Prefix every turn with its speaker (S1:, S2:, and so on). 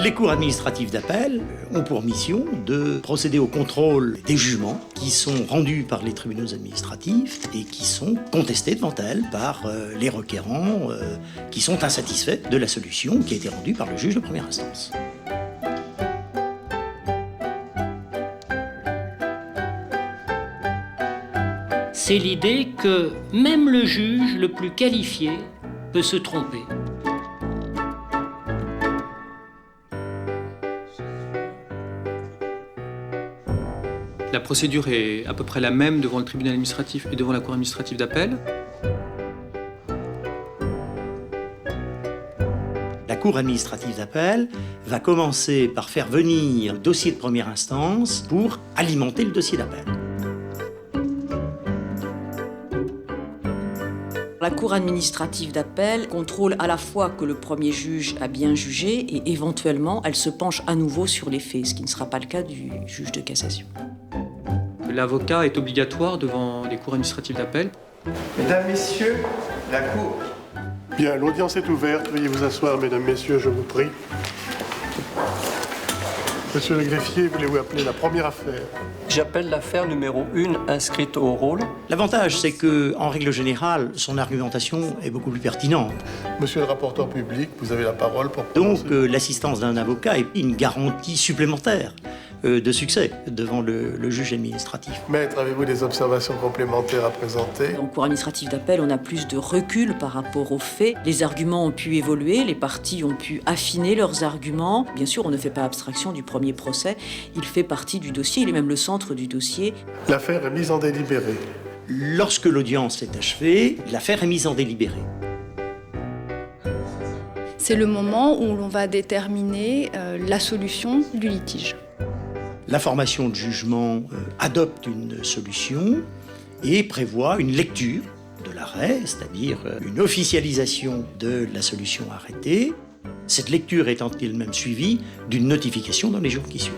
S1: Les cours administratives d'appel ont pour mission de procéder au contrôle des jugements qui sont rendus par les tribunaux administratifs et qui sont contestés devant elles par les requérants qui sont insatisfaits de la solution qui a été rendue par le juge de première instance.
S2: C'est l'idée que même le juge le plus qualifié peut se tromper.
S3: La procédure est à peu près la même devant le tribunal administratif et devant la cour administrative d'appel.
S1: La cour administrative d'appel va commencer par faire venir le dossier de première instance pour alimenter le dossier d'appel.
S4: La cour administrative d'appel contrôle à la fois que le premier juge a bien jugé et éventuellement elle se penche à nouveau sur les faits, ce qui ne sera pas le cas du juge de cassation.
S3: L'avocat est obligatoire devant les cours administratives d'appel.
S5: Mesdames, Messieurs, la Cour.
S6: Bien, l'audience est ouverte. Veuillez vous asseoir, mesdames, messieurs, je vous prie. Monsieur le greffier, voulez-vous appeler la première affaire?
S7: J'appelle l'affaire numéro 1 inscrite au rôle.
S1: L'avantage, c'est que, en règle générale, son argumentation est beaucoup plus pertinente.
S6: Monsieur le rapporteur public, vous avez la parole pour prononcer.
S1: Donc, l'assistance d'un avocat est une garantie supplémentaire de succès devant le juge administratif.
S6: Maître, avez-vous des observations complémentaires à présenter?
S4: En cour administrative d'appel, on a plus de recul par rapport aux faits. Les arguments ont pu évoluer, les parties ont pu affiner leurs arguments. Bien sûr, on ne fait pas abstraction du premier procès. Il fait partie du dossier, il est même le centre du dossier.
S6: L'affaire est mise en délibéré.
S1: Lorsque l'audience est achevée, l'affaire est mise en délibéré.
S8: C'est le moment où l'on va déterminer la solution du litige.
S1: La formation de jugement adopte une solution et prévoit une lecture de l'arrêt, c'est-à-dire une officialisation de la solution arrêtée. Cette lecture étant elle-même suivie d'une notification dans les jours qui suivent.